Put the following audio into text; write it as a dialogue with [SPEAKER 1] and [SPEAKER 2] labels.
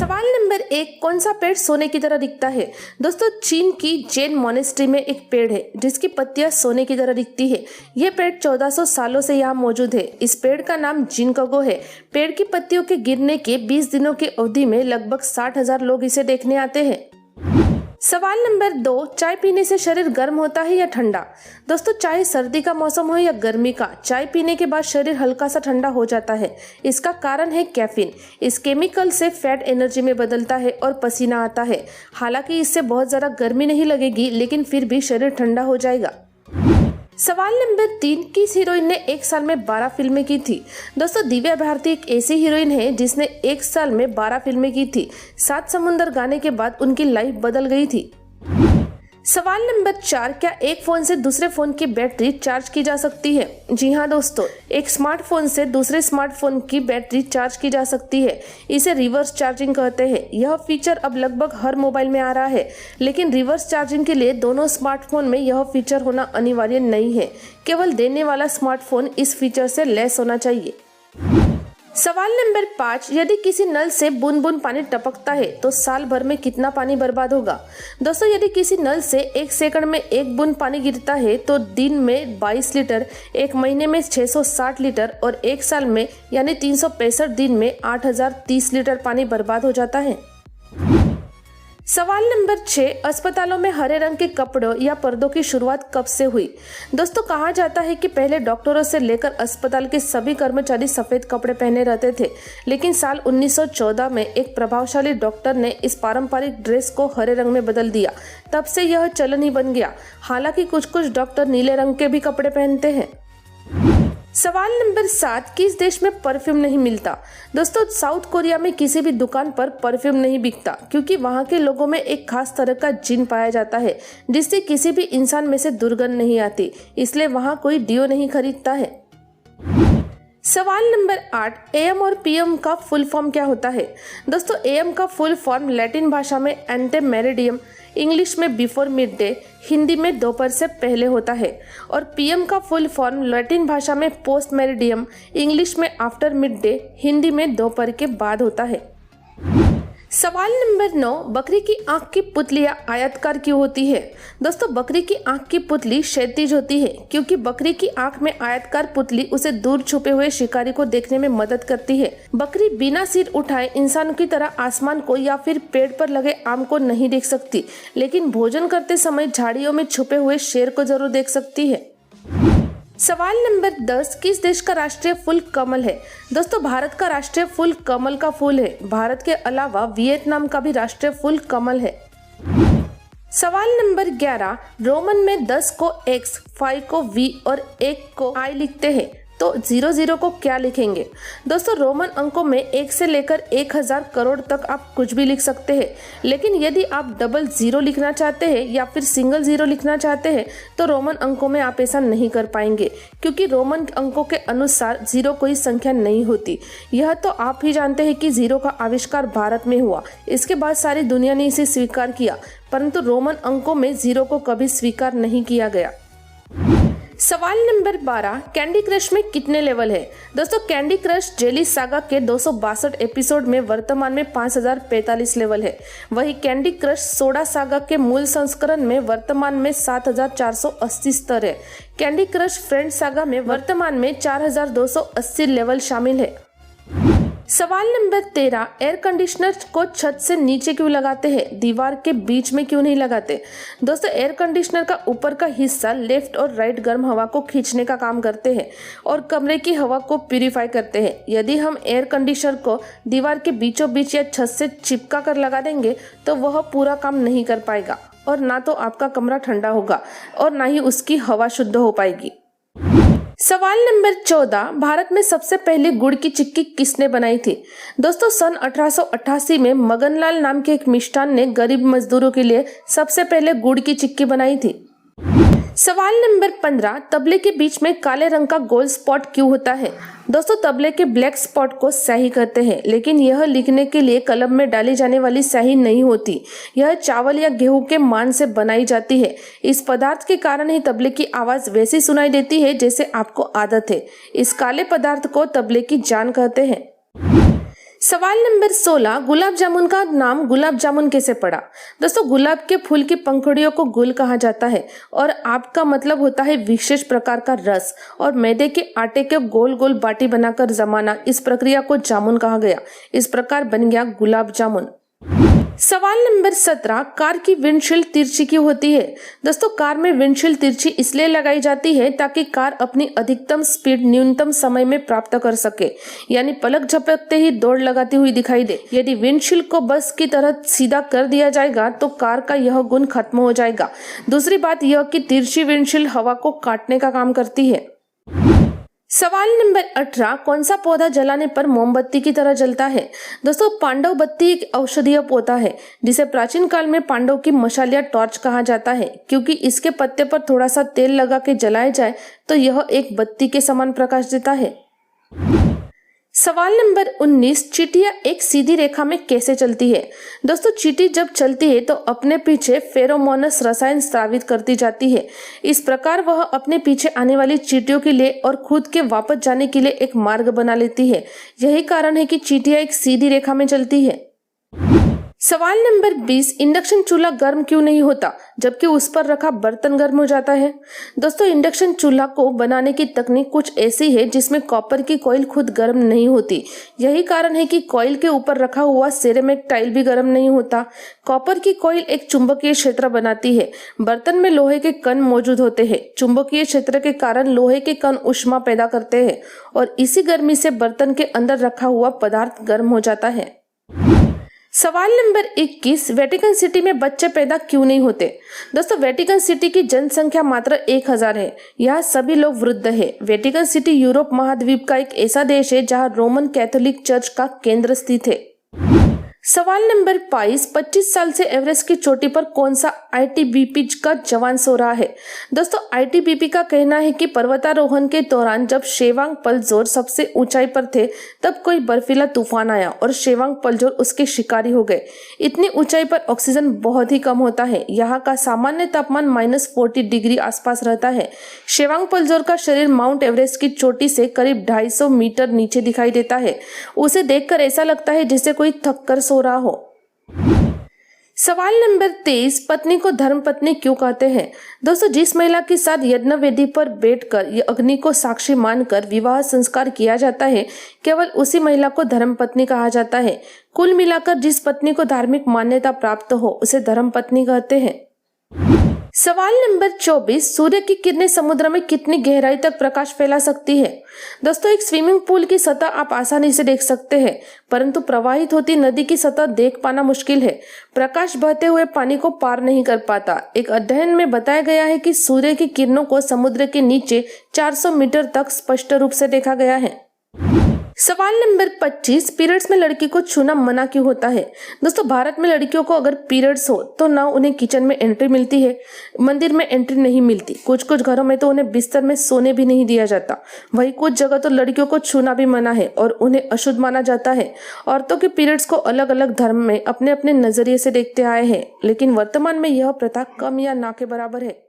[SPEAKER 1] सवाल नंबर 1, कौन सा पेड़ सोने की तरह दिखता है? दोस्तों, चीन की जैन मोनेस्ट्री में एक पेड़ है जिसकी पत्तियां सोने की तरह दिखती है। यह पेड़ 1400 सालों से यहाँ मौजूद है। इस पेड़ का नाम जिनकागो है। पेड़ की पत्तियों के गिरने के 20 दिनों की अवधि में लगभग 60,000 लोग इसे देखने आते हैं। सवाल नंबर 2, चाय पीने से शरीर गर्म होता है या ठंडा? दोस्तों, चाहे सर्दी का मौसम हो या गर्मी का, चाय पीने के बाद शरीर हल्का सा ठंडा हो जाता है। इसका कारण है कैफीन। इस केमिकल से फैट एनर्जी में बदलता है और पसीना आता है। हालांकि इससे बहुत ज़्यादा गर्मी नहीं लगेगी, लेकिन फिर भी शरीर ठंडा हो जाएगा। सवाल नंबर 3, किस हीरोइन ने एक साल में 12 फिल्में की थी? दोस्तों, दिव्या भारती एक ऐसी हीरोइन है जिसने एक साल में 12 फिल्में की थी। 7 समुंदर गाने के बाद उनकी लाइफ बदल गई थी। सवाल नंबर 4, क्या एक फोन से दूसरे फोन की बैटरी चार्ज की जा सकती है? जी हाँ दोस्तों, एक स्मार्टफोन से दूसरे स्मार्टफोन की बैटरी चार्ज की जा सकती है। इसे रिवर्स चार्जिंग कहते हैं। यह फीचर अब लगभग हर मोबाइल में आ रहा है, लेकिन रिवर्स चार्जिंग के लिए दोनों स्मार्टफोन में यह फीचर होना अनिवार्य नहीं है। केवल देने वाला स्मार्टफोन इस फीचर से लैस होना चाहिए। सवाल नंबर 5, यदि किसी नल से बूंद बूंद पानी टपकता है तो साल भर में कितना पानी बर्बाद होगा? दोस्तों, यदि किसी नल से 1 सेकंड में 1 बूंद पानी गिरता है तो दिन में 22 लीटर, 1 महीने में 660 लीटर और 1 साल में यानी 365 दिन में 8030 लीटर पानी बर्बाद हो जाता है। सवाल नंबर 6, अस्पतालों में हरे रंग के कपड़ों या पर्दों की शुरुआत कब से हुई? दोस्तों, कहा जाता है कि पहले डॉक्टरों से लेकर अस्पताल के सभी कर्मचारी सफेद कपड़े पहने रहते थे, लेकिन साल 1914 में एक प्रभावशाली डॉक्टर ने इस पारंपरिक ड्रेस को हरे रंग में बदल दिया। तब से यह चलन ही बन गया। हालांकि कुछ कुछ डॉक्टर नीले रंग के भी कपड़े पहनते हैं। सवाल नंबर 7, किस देश में परफ्यूम नहीं मिलता? दोस्तों, साउथ कोरिया में किसी भी दुकान पर परफ्यूम नहीं बिकता, क्योंकि वहां के लोगों में एक खास तरह का जिन पाया जाता है जिससे किसी भी इंसान में से दुर्गंध नहीं आती। इसलिए वहां कोई डियो नहीं खरीदता है। सवाल नंबर 8, एएम और पीएम का फुल फॉर्म क्या होता है? दोस्तों, एएम का फुल फॉर्म लैटिन भाषा में एंटे मेरिडियम, इंग्लिश में बिफोर मिड डे, हिंदी में दोपहर से पहले होता है। और पीएम का फुल फॉर्म लैटिन भाषा में पोस्ट मेरिडियम, इंग्लिश में आफ्टर मिड डे, हिंदी में दोपहर के बाद होता है। सवाल नंबर 9, बकरी की आंख की पुतलियां आयताकार क्यों होती है? दोस्तों, बकरी की आंख की पुतली क्षैतिज होती है क्योंकि बकरी की आंख में आयताकार पुतली उसे दूर छुपे हुए शिकारी को देखने में मदद करती है। बकरी बिना सिर उठाए इंसानों की तरह आसमान को या फिर पेड़ पर लगे आम को नहीं देख सकती, लेकिन भोजन करते समय झाड़ियों में छुपे हुए शेर को जरूर देख सकती है। सवाल नंबर 10, किस देश का राष्ट्रीय फूल कमल है? दोस्तों, भारत का राष्ट्रीय फूल कमल का फूल है। भारत के अलावा वियतनाम का भी राष्ट्रीय फूल कमल है। सवाल नंबर 11, रोमन में 10 को X, 5 को V और 1 को I लिखते हैं, तो 00 को क्या लिखेंगे? दोस्तों, रोमन अंकों में 1 से लेकर 1000 करोड़ तक आप कुछ भी लिख सकते हैं, लेकिन यदि आप 00 लिखना चाहते हैं या फिर सिंगल 0 लिखना चाहते हैं तो रोमन अंकों में आप ऐसा नहीं कर पाएंगे, क्योंकि रोमन अंकों के अनुसार 0 कोई संख्या नहीं होती। यह तो आप ही जानते हैं कि 0 का आविष्कार भारत में हुआ। इसके बाद सारी दुनिया ने इसे स्वीकार किया, परंतु रोमन अंकों में 0 को कभी स्वीकार नहीं किया गया। सवाल नंबर 12, कैंडी क्रश में कितने लेवल है? दोस्तों, कैंडी क्रश जेली सागा के 262 एपिसोड में वर्तमान में 5045 लेवल है। वही कैंडी क्रश सोडा सागा के मूल संस्करण में वर्तमान में 7480 स्तर है। कैंडी क्रश फ्रेंड सागा में वर्तमान में 4280 लेवल शामिल है। सवाल नंबर 13, एयर कंडीशनर को छत से नीचे क्यों लगाते हैं, दीवार के बीच में क्यों नहीं लगाते? दोस्तों, एयर कंडीशनर का ऊपर का हिस्सा लेफ्ट और राइट गर्म हवा को खींचने का काम करते हैं और कमरे की हवा को प्यूरिफाई करते हैं। यदि हम एयर कंडीशनर को दीवार के बीचों बीच या छत से चिपका कर लगा देंगे तो वह पूरा काम नहीं कर पाएगा और ना तो आपका कमरा ठंडा होगा और ना ही उसकी हवा शुद्ध हो पाएगी। सवाल नंबर 14, भारत में सबसे पहले गुड़ की चिक्की किसने बनाई थी? दोस्तों, सन 1888 में मगनलाल नाम के एक मिष्ठान ने गरीब मजदूरों के लिए सबसे पहले गुड़ की चिक्की बनाई थी। सवाल नंबर 15, तबले के बीच में काले रंग का गोल स्पॉट क्यों होता है? दोस्तों, तबले के ब्लैक स्पॉट को स्याही कहते हैं, लेकिन यह लिखने के लिए कलम में डाली जाने वाली स्याही नहीं होती। यह चावल या गेहूं के मान से बनाई जाती है। इस पदार्थ के कारण ही तबले की आवाज वैसी सुनाई देती है जैसे आपको आदत है। इस काले पदार्थ को तबले की जान कहते हैं। सवाल नंबर 16, गुलाब जामुन का नाम गुलाब जामुन कैसे पड़ा। दोस्तों, गुलाब के फूल की पंखुड़ियों को गुल कहा जाता है और आप का मतलब होता है विशेष प्रकार का रस, और मैदे के आटे के गोल गोल बाटी बनाकर जमाना, इस प्रक्रिया को जामुन कहा गया। इस प्रकार बन गया गुलाब जामुन। सवाल नंबर 17, कार की विंडशील्ड तिरछी क्यों होती है। दोस्तों, कार में विंडशील्ड तिरछी इसलिए लगाई जाती है ताकि कार अपनी अधिकतम स्पीड न्यूनतम समय में प्राप्त कर सके, यानी पलक झपकते ही दौड़ लगाती हुई दिखाई दे। यदि विंडशील्ड को बस की तरह सीधा कर दिया जाएगा तो कार का यह गुण खत्म हो जाएगा। दूसरी बात यह कि तिरछी विंडशील्ड हवा को काटने का काम करती है। सवाल नंबर 18, कौन सा पौधा जलाने पर मोमबत्ती की तरह जलता है। दोस्तों, पांडव बत्ती एक औषधीय पौधा है जिसे प्राचीन काल में पांडव की मशाल या टॉर्च कहा जाता है, क्योंकि इसके पत्ते पर थोड़ा सा तेल लगा के जलाया जाए तो यह एक बत्ती के समान प्रकाश देता है। सवाल नंबर 19, चींटियां एक सीधी रेखा में कैसे चलती है। दोस्तों, चींटी जब चलती है तो अपने पीछे फेरोमोनस रसायन स्रावित करती जाती है। इस प्रकार वह अपने पीछे आने वाली चींटियों के लिए और खुद के वापस जाने के लिए एक मार्ग बना लेती है। यही कारण है कि चींटियां एक सीधी रेखा में चलती है। सवाल नंबर 20, इंडक्शन चूल्हा गर्म क्यों नहीं होता जबकि उस पर रखा बर्तन गर्म हो जाता है। दोस्तों, इंडक्शन चूल्हा को बनाने की तकनीक कुछ ऐसी है जिसमें कॉपर की कॉइल खुद गर्म नहीं होती। यही कारण है कि कॉइल के ऊपर रखा हुआ सिरेमिक टाइल भी गर्म नहीं होता। कॉपर की कॉइल एक चुंबकीय क्षेत्र बनाती है। बर्तन में लोहे के कण मौजूद होते हैं। चुंबकीय क्षेत्र के कारण लोहे के कण ऊष्मा पैदा करते हैं और इसी गर्मी से बर्तन के अंदर रखा हुआ पदार्थ गर्म हो जाता है। सवाल नंबर 21, वेटिकन सिटी में बच्चे पैदा क्यों नहीं होते। दोस्तों, वेटिकन सिटी की जनसंख्या मात्र 1000 है। यहाँ सभी लोग वृद्ध हैं। वेटिकन सिटी यूरोप महाद्वीप का एक ऐसा देश है जहाँ रोमन कैथोलिक चर्च का केंद्र स्थित है। सवाल नंबर 22, 25 साल से एवरेस्ट की चोटी पर कौन सा आईटीबीपी का जवान सो रहा है। दोस्तों, आईटीबीपी का कहना है कि पर्वतारोहण के दौरान जब शेवांग पलजोर सबसे ऊंचाई पर थे तब कोई बर्फीला तूफान आया और शेवांग पलजोर उसके शिकारी हो गए। इतनी ऊंचाई पर ऑक्सीजन बहुत ही कम होता है। यहाँ का सामान्य तापमान -40 डिग्री आसपास रहता है। शेवांग पलजोर का शरीर माउंट एवरेस्ट की चोटी से करीब 250 मीटर नीचे दिखाई देता है। उसे देखकर ऐसा लगता है जैसे कोई थक कर सो रहा हो। सवाल नंबर 23, पत्नी को धर्मपत्नी क्यों कहते हैं। दोस्तों, जिस महिला के साथ यज्ञ वेदी पर बैठकर ये अग्नि को साक्षी मानकर विवाह संस्कार किया जाता है, केवल उसी महिला को धर्मपत्नी कहा जाता है। कुल मिलाकर जिस पत्नी को धार्मिक मान्यता प्राप्त हो उसे धर्मपत्नी कहते हैं। सवाल नंबर 24, सूर्य की किरणें समुद्र में कितनी गहराई तक प्रकाश फैला सकती है। दोस्तों, एक स्विमिंग पूल की सतह आप आसानी से देख सकते हैं, परंतु प्रवाहित होती नदी की सतह देख पाना मुश्किल है। प्रकाश बहते हुए पानी को पार नहीं कर पाता। एक अध्ययन में बताया गया है कि सूर्य की किरणों को समुद्र के नीचे 400 मीटर तक स्पष्ट रूप से देखा गया है। सवाल नंबर 25, पीरियड्स में लड़की को छूना मना क्यों होता है। दोस्तों, भारत में लड़कियों को अगर पीरियड्स हो तो ना उन्हें किचन में एंट्री मिलती है, मंदिर में एंट्री नहीं मिलती, कुछ कुछ घरों में तो उन्हें बिस्तर में सोने भी नहीं दिया जाता। वहीं कुछ जगह तो लड़कियों को छूना भी मना है और उन्हें अशुद्ध माना जाता है। औरतों के पीरियड्स को अलग अलग धर्म में अपने अपने नजरिए से देखते आए हैं, लेकिन वर्तमान में यह प्रथा कम या ना के बराबर है।